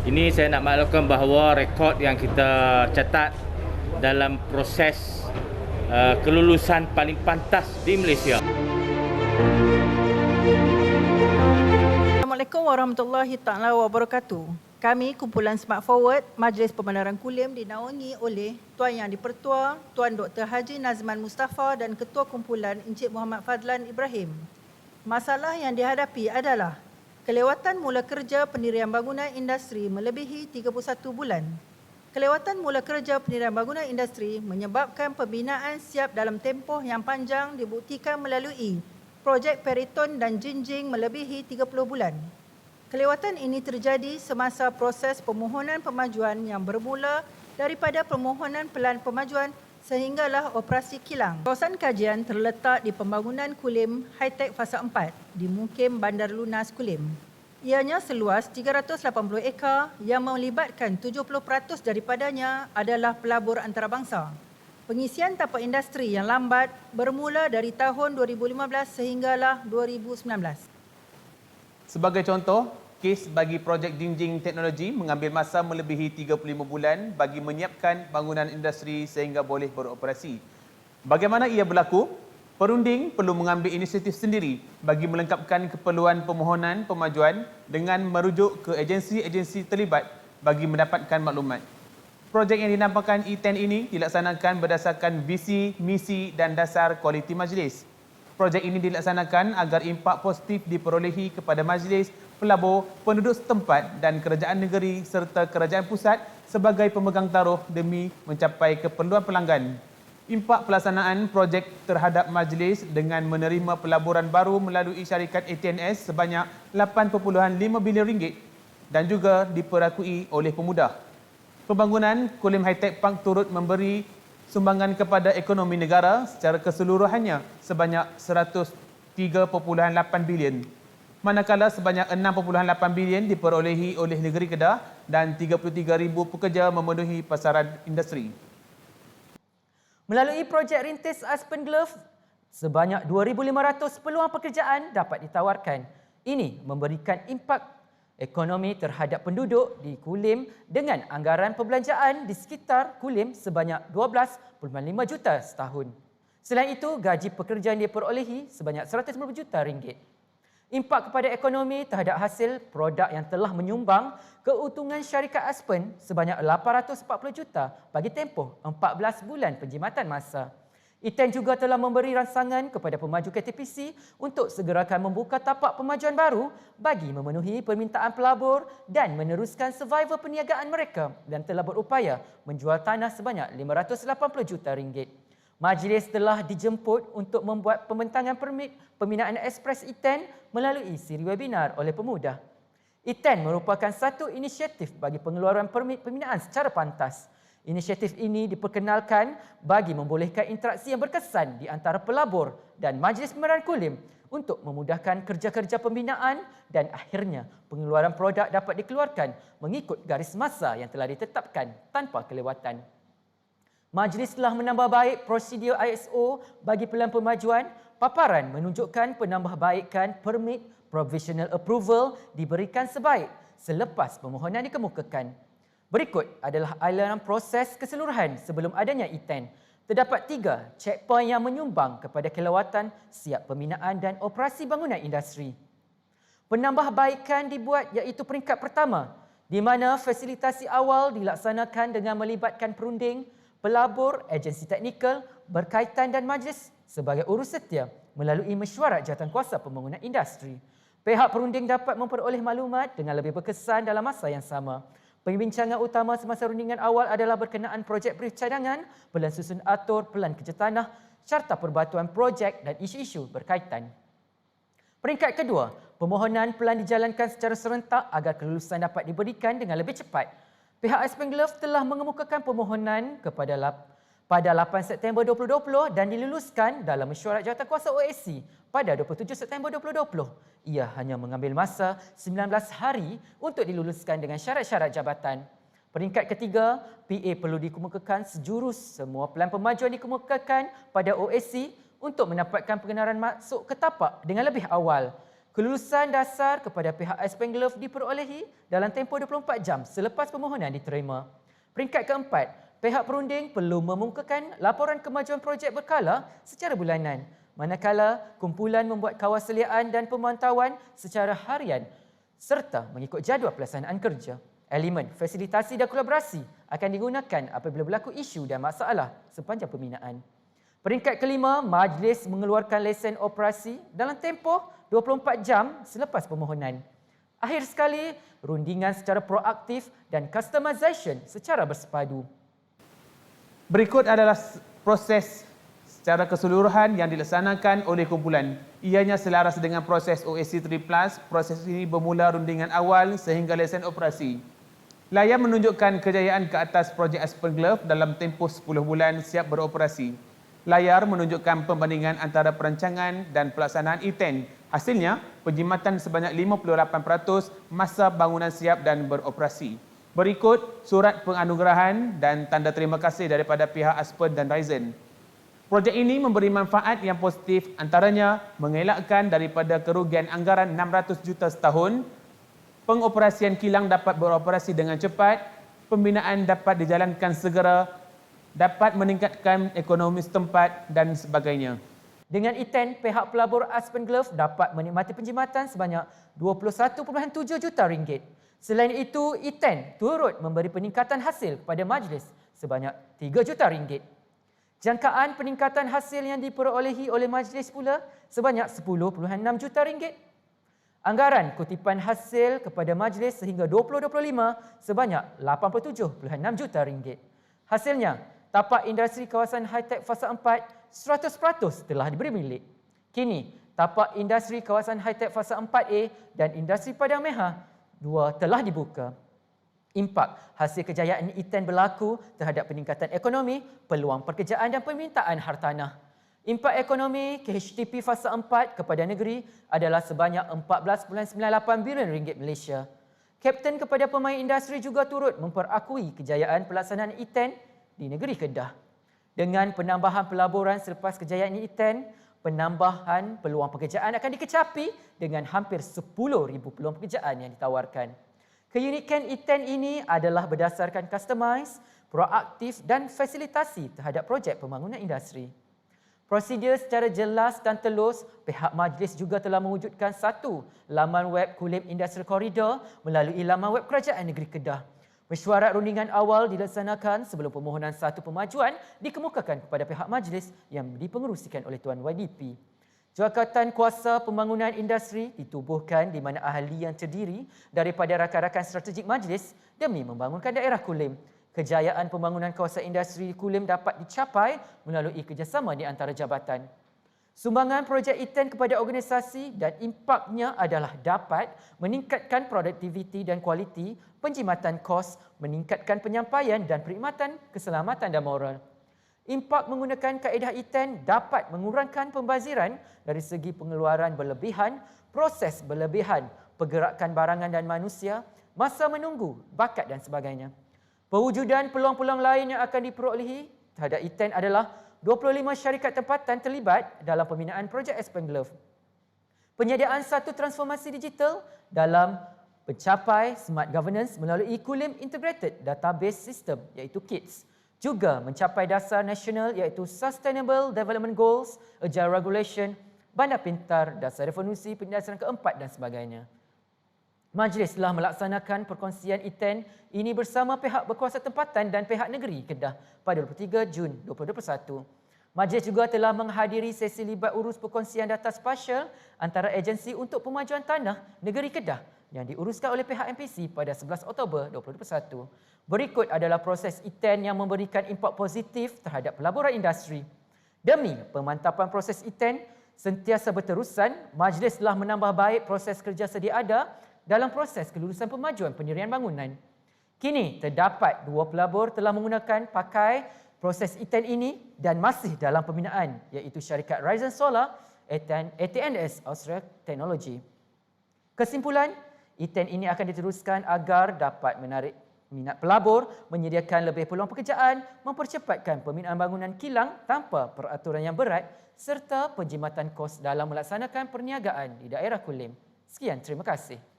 Ini saya nak maklumkan bahawa rekod yang kita catat dalam proses kelulusan paling pantas di Malaysia. Assalamualaikum warahmatullahi taala wabarakatuh. Kami kumpulan Smart Forward Majlis Pembenaran Kulim dinaungi oleh Tuan Yang di-Pertua, Tuan Dr. Haji Nazman Mustafa dan Ketua Kumpulan Encik Muhammad Fadlan Ibrahim. Masalah yang dihadapi adalah kelewatan mula kerja pendirian bangunan industri melebihi 31 bulan. Kelewatan mula kerja pendirian bangunan industri menyebabkan pembinaan siap dalam tempoh yang panjang dibuktikan melalui projek periton dan jinjing melebihi 30 bulan. Kelewatan ini terjadi semasa proses permohonan pemajuan yang bermula daripada permohonan pelan pemajuan sehinggalah operasi kilang. Kawasan kajian terletak di pembangunan Kulim High-Tech Fasa 4 di Mukim Bandar Lunas Kulim. Ianya seluas 380 ekar yang melibatkan 70% daripadanya adalah pelabur antarabangsa. Pengisian tapak industri yang lambat bermula dari tahun 2015 sehinggalah 2019. Sebagai contoh, kes bagi projek jinjing teknologi mengambil masa melebihi 35 bulan bagi menyiapkan bangunan industri sehingga boleh beroperasi. Bagaimana ia berlaku? Perunding perlu mengambil inisiatif sendiri bagi melengkapkan keperluan permohonan pemajuan dengan merujuk ke agensi-agensi terlibat bagi mendapatkan maklumat. Projek yang dinamakan E10 ini dilaksanakan berdasarkan visi, misi dan dasar kualiti majlis. Projek ini dilaksanakan agar impak positif diperolehi kepada majlis, pelabur, penduduk setempat dan kerajaan negeri serta kerajaan pusat sebagai pemegang taruh demi mencapai keperluan pelanggan. Impak pelaksanaan projek terhadap majlis dengan menerima pelaburan baru melalui syarikat ATNS sebanyak 8.5 bilion ringgit dan juga diperakui oleh pemudah. Pembangunan Kulim High-Tech Park turut memberi sumbangan kepada ekonomi negara secara keseluruhannya sebanyak 103.8 bilion. Manakala sebanyak 6.8 bilion diperolehi oleh negeri Kedah dan 33,000 pekerja memenuhi pasaran industri. Melalui projek rintis Aspen Glove, sebanyak 2,500 peluang pekerjaan dapat ditawarkan. Ini memberikan impak ekonomi terhadap penduduk di Kulim dengan anggaran perbelanjaan di sekitar Kulim sebanyak 12.5 juta setahun. Selain itu, gaji pekerja yang diperolehi sebanyak 150 juta ringgit. Impak kepada ekonomi terhadap hasil produk yang telah menyumbang keuntungan syarikat Aspen sebanyak 840 juta bagi tempoh 14 bulan penjimatan masa. E10 juga telah memberi rangsangan kepada pemaju KTPC untuk segerakan membuka tapak pemajuan baru bagi memenuhi permintaan pelabur dan meneruskan survival perniagaan mereka dan telah berupaya menjual tanah sebanyak 580 juta ringgit. Majlis telah dijemput untuk membuat pembentangan permit pembinaan Express E10 melalui siri webinar oleh pemuda. E10 merupakan satu inisiatif bagi pengeluaran permit pembinaan secara pantas. Inisiatif ini diperkenalkan bagi membolehkan interaksi yang berkesan di antara pelabur dan Majlis Pembenaran Kulim untuk memudahkan kerja-kerja pembinaan dan akhirnya pengeluaran produk dapat dikeluarkan mengikut garis masa yang telah ditetapkan tanpa kelewatan. Majlis telah menambah baik prosedur ISO bagi pelan pemajuan. Paparan menunjukkan penambahbaikan permit provisional approval diberikan sebaik selepas permohonan dikemukakan. Berikut adalah ailanan proses keseluruhan sebelum adanya E10. Terdapat 3 checkpoint yang menyumbang kepada kelewatan siap pembinaan dan operasi bangunan industri. Penambahbaikan dibuat iaitu peringkat pertama, di mana fasilitasi awal dilaksanakan dengan melibatkan perunding, pelabur, agensi teknikal, berkaitan dan majlis sebagai urus setia melalui mesyuarat jawatankuasa pembangunan industri. Pihak perunding dapat memperoleh maklumat dengan lebih berkesan dalam masa yang sama. Pembincangan utama semasa rundingan awal adalah berkenaan projek brief cadangan, pelan susun atur, pelan kerja tanah, carta perbatuan projek dan isu-isu berkaitan. Peringkat kedua, permohonan pelan dijalankan secara serentak agar kelulusan dapat diberikan dengan lebih cepat. Pihak Aspen Glove telah mengemukakan permohonan pada 8 September 2020 dan diluluskan dalam mesyuarat jawatankuasa OSC pada 27 September 2020. Ia hanya mengambil masa 19 hari untuk diluluskan dengan syarat-syarat jabatan. Peringkat ketiga, PA perlu dikemukakan sejurus semua pelan pemajuan dikemukakan pada OSC untuk mendapatkan pengenalan masuk ke tapak dengan lebih awal. Kelulusan dasar kepada pihak Aspenglove diperolehi dalam tempoh 24 jam selepas permohonan diterima. Peringkat keempat, pihak perunding perlu memukakan laporan kemajuan projek berkala secara bulanan, manakala kumpulan membuat kawasaliaan dan pemantauan secara harian serta mengikut jadual pelaksanaan kerja. Elemen fasilitasi dan kolaborasi akan digunakan apabila berlaku isu dan masalah sepanjang pembinaan. Peringkat kelima, majlis mengeluarkan lesen operasi dalam tempoh 24 jam selepas permohonan. Akhir sekali, rundingan secara proaktif dan customization secara bersepadu. Berikut adalah proses secara keseluruhan yang dilaksanakan oleh kumpulan. Ianya selaras dengan proses OSC3+. Proses ini bermula rundingan awal sehingga lesen operasi. Layar menunjukkan kejayaan ke atas projek Aspenglove dalam tempoh 10 bulan siap beroperasi. Layar menunjukkan perbandingan antara perancangan dan pelaksanaan E10. Hasilnya, penjimatan sebanyak 58% masa bangunan siap dan beroperasi. Berikut surat penganugerahan dan tanda terima kasih daripada pihak Aspen dan Ryzen. Projek ini memberi manfaat yang positif, antaranya mengelakkan daripada kerugian anggaran 600 juta setahun, pengoperasian kilang dapat beroperasi dengan cepat, pembinaan dapat dijalankan segera, dapat meningkatkan ekonomi setempat dan sebagainya. Dengan E10, pihak pelabur Aspenglove dapat menikmati penjimatan sebanyak 21.7 juta ringgit. Selain itu, E10 turut memberi peningkatan hasil kepada majlis sebanyak 3 juta ringgit. Jangkaan peningkatan hasil yang diperolehi oleh majlis pula sebanyak 10.6 juta ringgit. Anggaran kutipan hasil kepada majlis sehingga 2025 sebanyak 87.6 juta ringgit. Hasilnya, tapak industri kawasan high-tech fasa 4 100% telah diberi milik. Kini, tapak industri kawasan high-tech fasa 4A dan industri Padang Mehah 2 telah dibuka. Impak hasil kejayaan E10 berlaku terhadap peningkatan ekonomi, peluang pekerjaan dan permintaan hartanah. Impak ekonomi KHTP fasa 4 kepada negeri adalah sebanyak 14.98 bilion ringgit Malaysia. Kapten kepada pemain industri juga turut memperakui kejayaan pelaksanaan E10 di negeri Kedah. Dengan penambahan pelaburan selepas kejayaan E10, penambahan peluang pekerjaan akan dikecapi dengan hampir 10,000 peluang pekerjaan yang ditawarkan. Keunikan E10 ini adalah berdasarkan customize, proaktif dan fasilitasi terhadap projek pembangunan industri. Prosedur secara jelas dan telus, pihak majlis juga telah mewujudkan satu laman web Kulim Industrial Corridor melalui laman web Kerajaan Negeri Kedah. Mesyuarat rundingan awal dilaksanakan sebelum permohonan satu pemajuan dikemukakan kepada pihak majlis yang dipengerusikan oleh Tuan YDP. Jawatan Kuasa Pembangunan Industri ditubuhkan di mana ahli yang terdiri daripada rakan-rakan strategik majlis demi membangunkan daerah Kulim. Kejayaan pembangunan kawasan industri Kulim dapat dicapai melalui kerjasama di antara jabatan. Sumbangan projek E10 kepada organisasi dan impaknya adalah dapat meningkatkan produktiviti dan kualiti, penjimatan kos, meningkatkan penyampaian dan perkhidmatan keselamatan dan moral. Impak menggunakan kaedah E10 dapat mengurangkan pembaziran dari segi pengeluaran berlebihan, proses berlebihan, pergerakan barangan dan manusia, masa menunggu, bakat dan sebagainya. Pewujudan peluang-peluang lain yang akan diperolehi terhadap E10 adalah 25 syarikat tempatan terlibat dalam pembinaan projek Aspenglove. Penyediaan satu transformasi digital dalam mencapai smart governance melalui Kulim Integrated Database System iaitu KIDS. Juga mencapai dasar nasional iaitu Sustainable Development Goals, Agile Regulation, Bandar Pintar, Dasar Revolusi Perindustrian keempat dan sebagainya. Majlis telah melaksanakan perkongsian E10 ini bersama pihak berkuasa tempatan dan pihak negeri Kedah pada 23 Jun 2021. Majlis juga telah menghadiri sesi libat urus perkongsian data spasial antara agensi untuk pemajuan tanah negeri Kedah yang diuruskan oleh pihak MPC pada 11 Oktober 2021. Berikut adalah proses E10 yang memberikan impak positif terhadap pelaburan industri. Demi pemantapan proses E10 sentiasa berterusan, majlis telah menambah baik proses kerja sedia ada dalam proses kelulusan pemajuan pendirian bangunan. Kini terdapat 2 pelabur telah menggunakan pakai proses E10 ini dan masih dalam pembinaan iaitu syarikat Ryzen Solar, AT&S Austria Technology. Kesimpulan, E10 ini akan diteruskan agar dapat minat pelabur, menyediakan lebih peluang pekerjaan, mempercepatkan pembinaan bangunan kilang tanpa peraturan yang berat serta penjimatan kos dalam melaksanakan perniagaan di daerah Kulim. Sekian, terima kasih.